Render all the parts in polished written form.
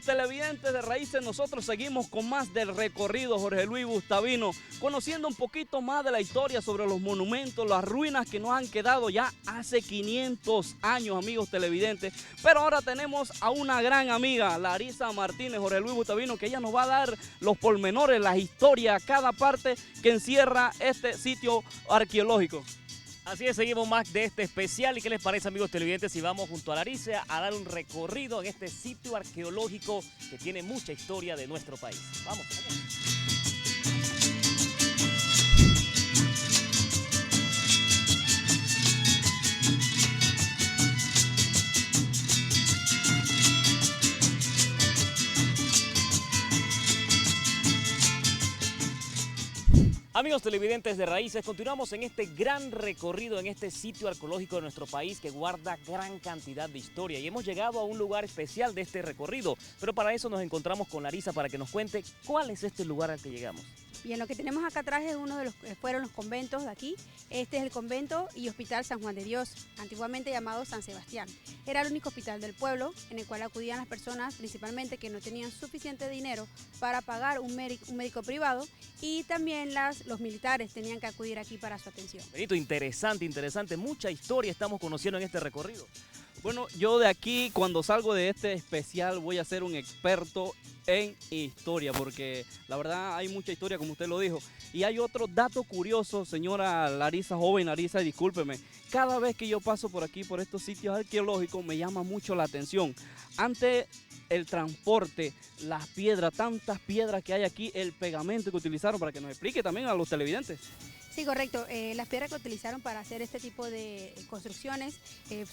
Amigos televidentes de Raíces, nosotros seguimos con más del recorrido Jorge Luis Gustavino, conociendo un poquito más de la historia sobre los monumentos, las ruinas que nos han quedado ya hace 500 años, amigos televidentes. Pero ahora tenemos a una gran amiga, Larisa Martínez, Jorge Luis Gustavino, que ella nos va a dar los pormenores, las historias, cada parte que encierra este sitio arqueológico. Así es, seguimos más de este especial. ¿Y qué les parece, amigos televidentes, si vamos junto a Larisa a dar un recorrido en este sitio arqueológico que tiene mucha historia de nuestro país? Vamos, vamos. Amigos televidentes de Raíces, continuamos en este gran recorrido en este sitio arqueológico de nuestro país que guarda gran cantidad de historia y hemos llegado a un lugar especial de este recorrido, pero para eso nos encontramos con Larisa para que nos cuente cuál es este lugar al que llegamos. Bien, lo que tenemos acá atrás es uno de los fueron los conventos de aquí. Este es el convento y hospital San Juan de Dios, antiguamente llamado San Sebastián. Era el único hospital del pueblo en el cual acudían las personas, principalmente que no tenían suficiente dinero para pagar un médico privado, y también los militares tenían que acudir aquí para su atención. Benito, interesante, mucha historia estamos conociendo en este recorrido. Bueno, yo de aquí, cuando salgo de este especial, voy a ser un experto en historia, porque la verdad hay mucha historia, como usted lo dijo. Y hay otro dato curioso, señora Larisa, joven Larisa, discúlpeme. Cada vez que yo paso por aquí, por estos sitios arqueológicos, me llama mucho la atención. Antes, el transporte, las piedras, tantas piedras que hay aquí, el pegamento que utilizaron, para que nos explique también a los televidentes. Sí, correcto. Las piedras que utilizaron para hacer este tipo de construcciones,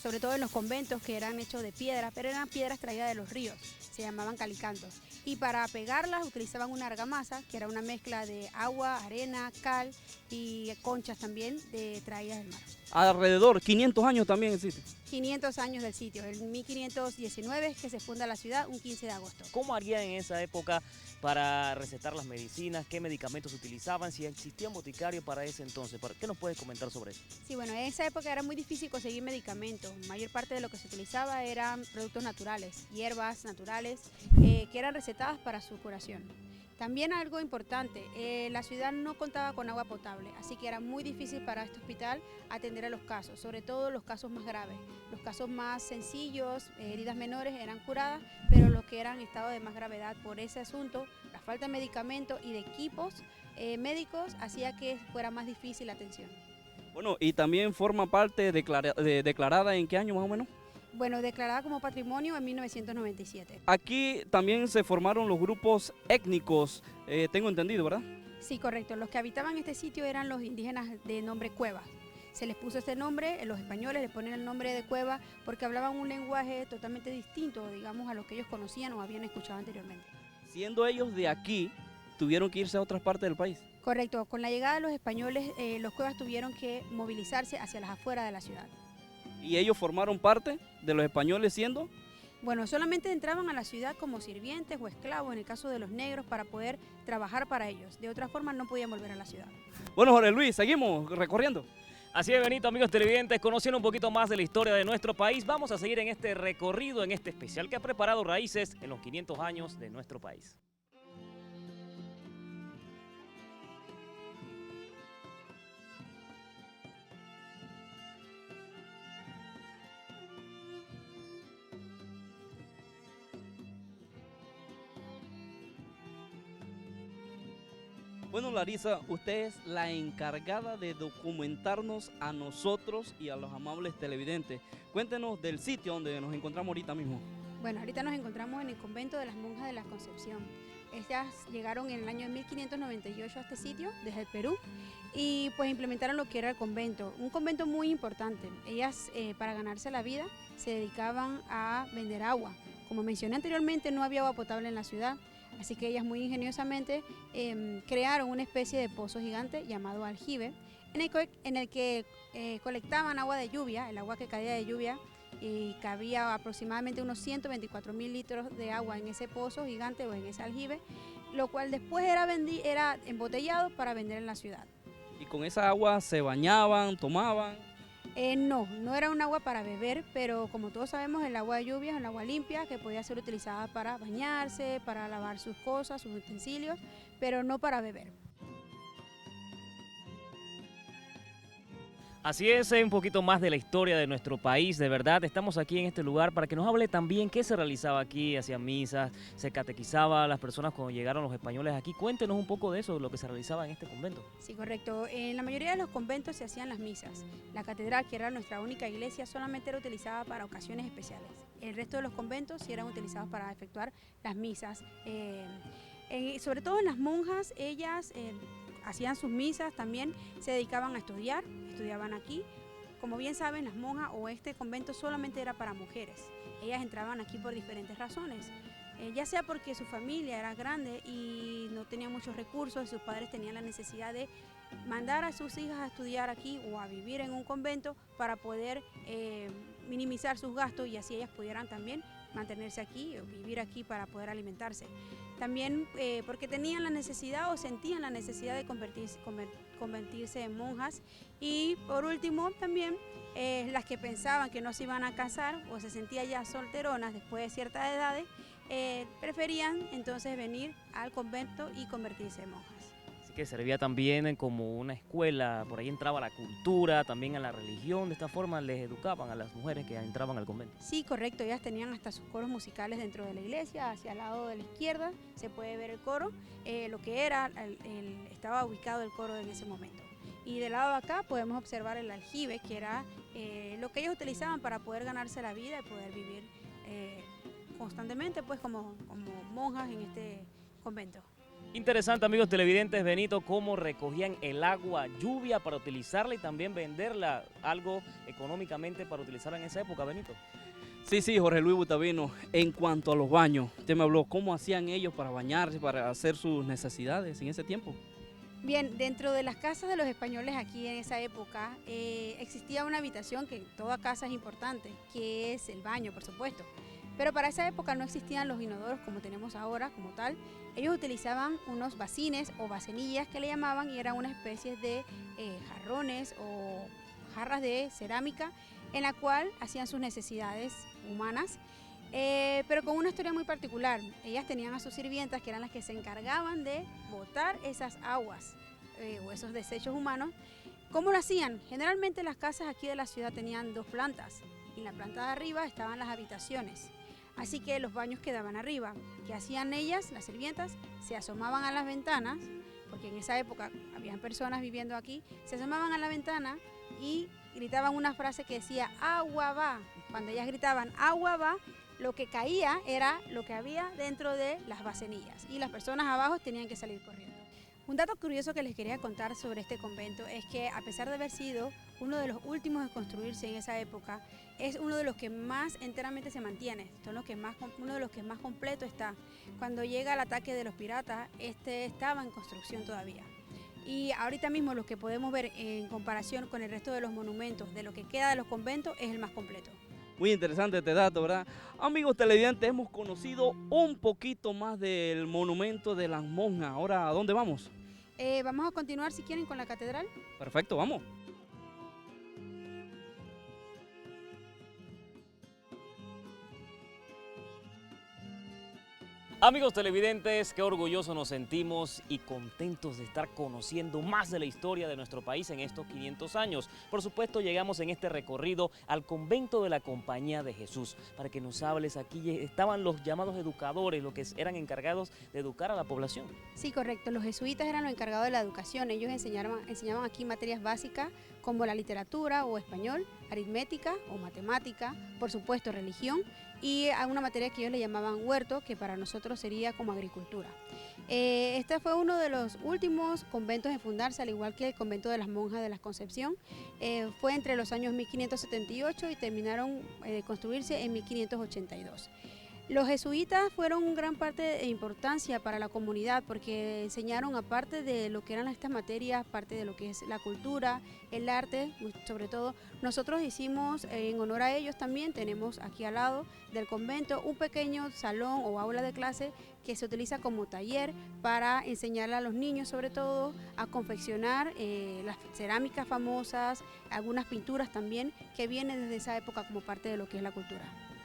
sobre todo en los conventos, que eran hechos de piedra, pero eran piedras traídas de los ríos, se llamaban calicantos. Y para pegarlas utilizaban una argamasa, que era una mezcla de agua, arena, cal y conchas también traídas del mar. Alrededor, 500 años también existe. 500 años del sitio, en 1519 es que se funda la ciudad, un 15 de agosto. ¿Cómo harían en esa época para recetar las medicinas? ¿Qué medicamentos utilizaban? Si existía un boticario para ese entonces, ¿qué nos puedes comentar sobre eso? Sí, bueno, en esa época era muy difícil conseguir medicamentos. Mayor parte de lo que se utilizaba eran productos naturales, hierbas naturales, que eran recetadas para su curación. También algo importante, la ciudad no contaba con agua potable, así que era muy difícil para este hospital atender a los casos, sobre todo los casos más graves. Los casos más sencillos, heridas menores, eran curadas, pero los que eran en estado de más gravedad por ese asunto, la falta de medicamentos y de equipos médicos hacía que fuera más difícil la atención. Bueno, y también forma parte declarada ¿en qué año más o menos? Bueno, declarada como patrimonio en 1997. Aquí también se formaron los grupos étnicos, tengo entendido, ¿verdad? Sí, correcto. Los que habitaban este sitio eran los indígenas de nombre Cueva. Se les puso este nombre, los españoles les ponen el nombre de Cueva porque hablaban un lenguaje totalmente distinto, digamos, a lo que ellos conocían o habían escuchado anteriormente. Siendo ellos de aquí, tuvieron que irse a otras partes del país. Correcto. Con la llegada de los españoles, los Cuevas tuvieron que movilizarse hacia las afueras de la ciudad. ¿Y ellos formaron parte de los españoles siendo? Bueno, solamente entraban a la ciudad como sirvientes o esclavos, en el caso de los negros, para poder trabajar para ellos. De otra forma no podían volver a la ciudad. Bueno, Jorge Luis, seguimos recorriendo. Así es, Benito, amigos televidentes, conociendo un poquito más de la historia de nuestro país, vamos a seguir en este recorrido, en este especial que ha preparado Raíces en los 500 años de nuestro país. Bueno, Larisa, usted es la encargada de documentarnos a nosotros y a los amables televidentes. Cuéntenos del sitio donde nos encontramos ahorita mismo. Bueno, ahorita nos encontramos en el convento de las monjas de la Concepción. Ellas llegaron en el año 1598 a este sitio, desde el Perú, y pues implementaron lo que era el convento, un convento muy importante. Ellas, para ganarse la vida, se dedicaban a vender agua. Como mencioné anteriormente, no había agua potable en la ciudad, así que ellas muy ingeniosamente crearon una especie de pozo gigante llamado aljibe, en el que colectaban agua de lluvia, el agua que caía de lluvia, y cabía aproximadamente unos 124.000 litros de agua en ese pozo gigante o en ese aljibe, lo cual después era embotellado para vender en la ciudad. ¿Y con esa agua se bañaban, tomaban? No era un agua para beber, pero como todos sabemos, el agua de lluvia es un agua limpia que podía ser utilizada para bañarse, para lavar sus cosas, sus utensilios, pero no para beber. Así es, un poquito más de la historia de nuestro país, de verdad. Estamos aquí en este lugar para que nos hable también qué se realizaba aquí, hacían misas, se catequizaba a las personas cuando llegaron los españoles aquí. Cuéntenos un poco de eso, de lo que se realizaba en este convento. Sí, correcto. En la mayoría de los conventos se hacían las misas. La catedral, que era nuestra única iglesia, solamente era utilizada para ocasiones especiales. El resto de los conventos sí eran utilizados para efectuar las misas. Sobre todo en las monjas, ellas hacían sus misas, también se dedicaban a estudiar, estudiaban aquí. Como bien saben, las monjas o este convento solamente era para mujeres. Ellas entraban aquí por diferentes razones, ya sea porque su familia era grande y no tenía muchos recursos, y sus padres tenían la necesidad de mandar a sus hijas a estudiar aquí o a vivir en un convento para poder minimizar sus gastos y así ellas pudieran también mantenerse aquí o vivir aquí para poder alimentarse. También porque tenían la necesidad o sentían la necesidad de convertirse en monjas. Y por último también las que pensaban que no se iban a casar o se sentían ya solteronas después de ciertas edades, preferían entonces venir al convento y convertirse en monjas. Así que servía también como una escuela, por ahí entraba la cultura, también a la religión. De esta forma les educaban a las mujeres que entraban al convento. Sí, correcto, ellas tenían hasta sus coros musicales dentro de la iglesia. Hacia el lado de la izquierda se puede ver el coro, lo que era, estaba ubicado el coro en ese momento. Y del lado de acá podemos observar el aljibe, que era lo que ellos utilizaban para poder ganarse la vida y poder vivir constantemente pues como monjas en este convento. Interesante, amigos televidentes, Benito, cómo recogían el agua lluvia para utilizarla y también venderla algo económicamente para utilizarla en esa época, Benito. Sí, Jorge Luis Butavino, en cuanto a los baños, usted me habló, ¿cómo hacían ellos para bañarse, para hacer sus necesidades en ese tiempo? Bien, dentro de las casas de los españoles aquí en esa época existía una habitación que en toda casa es importante, que es el baño, por supuesto. Pero para esa época no existían los inodoros como tenemos ahora, como tal. Ellos utilizaban unos bacines o bacenillas que le llamaban y eran una especie de jarrones o jarras de cerámica en la cual hacían sus necesidades humanas, pero con una historia muy particular. Ellas tenían a sus sirvientas que eran las que se encargaban de botar esas aguas o esos desechos humanos. ¿Cómo lo hacían? Generalmente las casas aquí de la ciudad tenían 2 plantas y en la planta de arriba estaban las habitaciones. Así que los baños quedaban arriba. ¿Qué hacían ellas, las sirvientas? Se asomaban a las ventanas, porque en esa época habían personas viviendo aquí, se asomaban a la ventana y gritaban una frase que decía agua va. Cuando ellas gritaban agua va, lo que caía era lo que había dentro de las bacenillas y las personas abajo tenían que salir corriendo. Un dato curioso que les quería contar sobre este convento es que a pesar de haber sido uno de los últimos en construirse en esa época, es uno de los que más enteramente se mantiene, uno de los que más completo está. Cuando llega el ataque de los piratas, este estaba en construcción todavía. Y ahorita mismo lo que podemos ver en comparación con el resto de los monumentos, de lo que queda de los conventos, es el más completo. Muy interesante este dato, ¿verdad? Amigos televidentes, hemos conocido un poquito más del monumento de las monjas. Ahora, ¿a dónde vamos? Vamos a continuar, si quieren, con la catedral. Perfecto, vamos. Amigos televidentes, qué orgullosos nos sentimos y contentos de estar conociendo más de la historia de nuestro país en estos 500 años. Por supuesto, llegamos en este recorrido al convento de la Compañía de Jesús. Para que nos hables, aquí estaban los llamados educadores, los que eran encargados de educar a la población. Sí, correcto. Los jesuitas eran los encargados de la educación. Ellos enseñaban aquí materias básicas como la literatura o español, aritmética o matemática, por supuesto religión, y a una materia que ellos le llamaban huerto, que para nosotros sería como agricultura. Este fue uno de los últimos conventos en fundarse, al igual que el convento de las monjas de la Concepción. Fue entre los años 1578 y terminaron de construirse en 1582. Los jesuitas fueron un gran parte de importancia para la comunidad porque enseñaron, aparte de lo que eran estas materias, parte de lo que es la cultura, el arte, sobre todo. Nosotros hicimos, en honor a ellos también, tenemos aquí al lado del convento un pequeño salón o aula de clase que se utiliza como taller para enseñarle a los niños, sobre todo, a confeccionar las cerámicas famosas, algunas pinturas también que vienen desde esa época como parte de lo que es la cultura.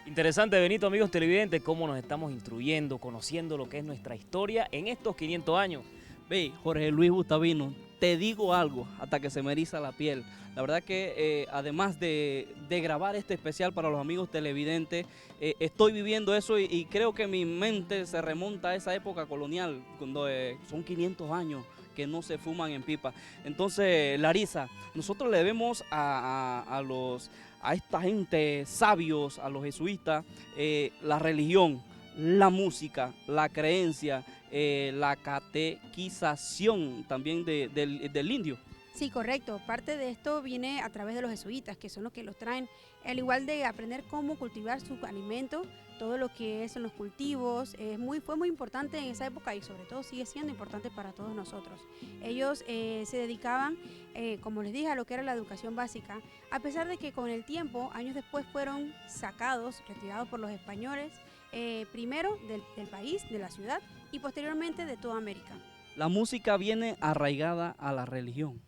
Interesante, Benito, amigos televidentes, cómo nos estamos instruyendo, conociendo lo que es nuestra historia en estos 500 años. Ve, Jorge Luis Gustavino, te digo algo hasta que se me eriza la piel. La verdad que además de grabar este especial para los amigos televidentes, estoy viviendo eso y creo que mi mente se remonta a esa época colonial, cuando son 500 años que no se fuman en pipa. Entonces, Larisa, nosotros le debemos a esta gente sabios, a los jesuitas, la religión, la música, la creencia, la catequización también del indio. Sí, correcto. Parte de esto viene a través de los jesuitas, que son los que los traen, al igual de aprender cómo cultivar sus alimentos, todo lo que son los cultivos, fue muy importante en esa época y sobre todo sigue siendo importante para todos nosotros. Ellos se dedicaban, como les dije, a lo que era la educación básica, a pesar de que con el tiempo, años después, fueron sacados, retirados por los españoles, primero del país, de la ciudad y posteriormente de toda América. La música viene arraigada a la religión.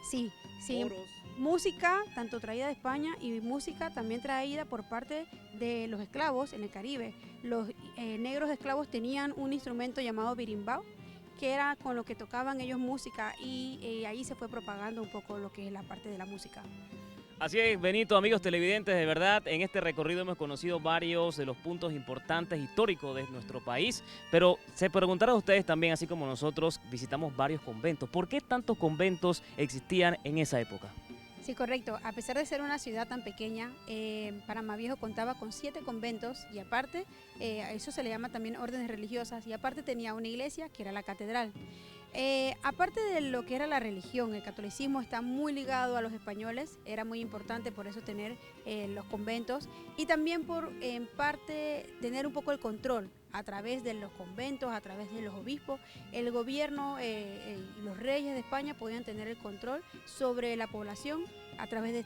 Sí, sí. Coros. Música tanto traída de España y música también traída por parte de los esclavos en el Caribe. Los negros esclavos tenían un instrumento llamado birimbao, que era con lo que tocaban ellos música y ahí se fue propagando un poco lo que es la parte de la música. Así es, Benito, amigos televidentes, de verdad, en este recorrido hemos conocido varios de los puntos importantes históricos de nuestro país, pero se preguntarán ustedes también, así como nosotros, visitamos varios conventos. ¿Por qué tantos conventos existían en esa época? Sí, correcto. A pesar de ser una ciudad tan pequeña, Panamá Viejo contaba con 7 conventos y aparte, eso se le llama también órdenes religiosas, y aparte tenía una iglesia que era la catedral. Aparte de lo que era la religión, el catolicismo está muy ligado a los españoles, era muy importante por eso tener los conventos y también por en parte tener un poco el control a través de los conventos, a través de los obispos. El gobierno y los reyes de España podían tener el control sobre la población a través de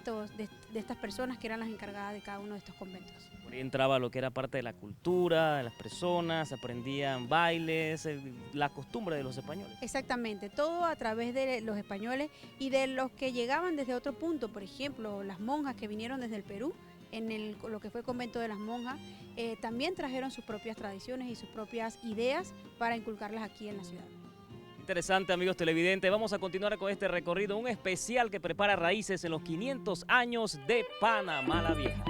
estas personas que eran las encargadas de cada uno de estos conventos. Por ahí entraba lo que era parte de la cultura, de las personas, aprendían bailes, la costumbre de los españoles. Exactamente, todo a través de los españoles y de los que llegaban desde otro punto, por ejemplo, las monjas que vinieron desde el Perú, en lo que fue el convento de las monjas, también trajeron sus propias tradiciones y sus propias ideas para inculcarlas aquí en la ciudad. Interesante, amigos televidentes. Vamos a continuar con este recorrido, un especial que prepara Raíces en los 500 años de Panamá la Vieja.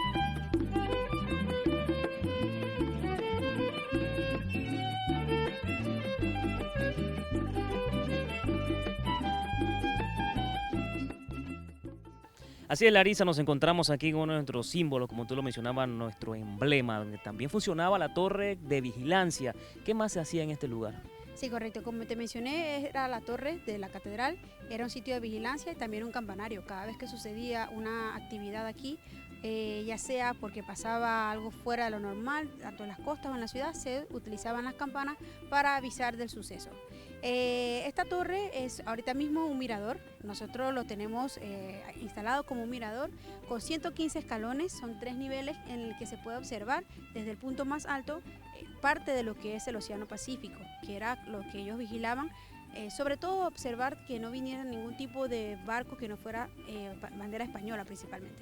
Así es, Larisa, nos encontramos aquí con uno de nuestros símbolos, como tú lo mencionabas, nuestro emblema, donde también funcionaba la torre de vigilancia. ¿Qué más se hacía en este lugar? Sí, correcto. Como te mencioné, era la torre de la catedral, era un sitio de vigilancia y también un campanario. Cada vez que sucedía una actividad aquí, ya sea porque pasaba algo fuera de lo normal, tanto en las costas o en la ciudad, se utilizaban las campanas para avisar del suceso. Esta torre es ahorita mismo un mirador, nosotros lo tenemos instalado como un mirador con 115 escalones, son 3 niveles en el que se puede observar desde el punto más alto parte de lo que es el Océano Pacífico, que era lo que ellos vigilaban, sobre todo observar que no viniera ningún tipo de barco que no fuera bandera española principalmente.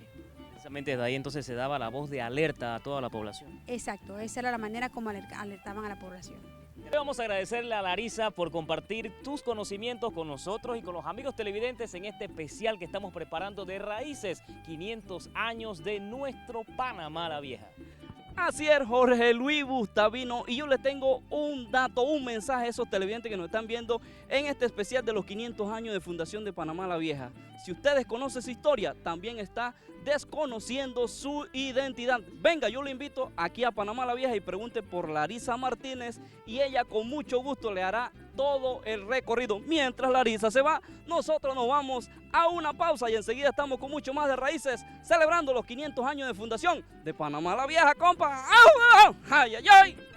Precisamente desde ahí entonces se daba la voz de alerta a toda la población. Exacto, esa era la manera como alertaban a la población. Le vamos a agradecerle a Larisa por compartir tus conocimientos con nosotros y con los amigos televidentes en este especial que estamos preparando de Raíces, 500 años de nuestro Panamá la Vieja. Así es, Jorge Luis Gustavino, y yo le tengo un dato, un mensaje a esos televidentes que nos están viendo en este especial de los 500 años de fundación de Panamá la Vieja. Si ustedes conocen su historia, también está desconociendo su identidad. Venga, yo le invito aquí a Panamá la Vieja y pregunte por Larisa Martínez y ella con mucho gusto le hará todo el recorrido. Mientras Larisa se va, nosotros nos vamos a una pausa y enseguida estamos con mucho más de Raíces celebrando los 500 años de fundación de Panamá la Vieja, compa. ¡Au, au! ¡Ay, ay, ay!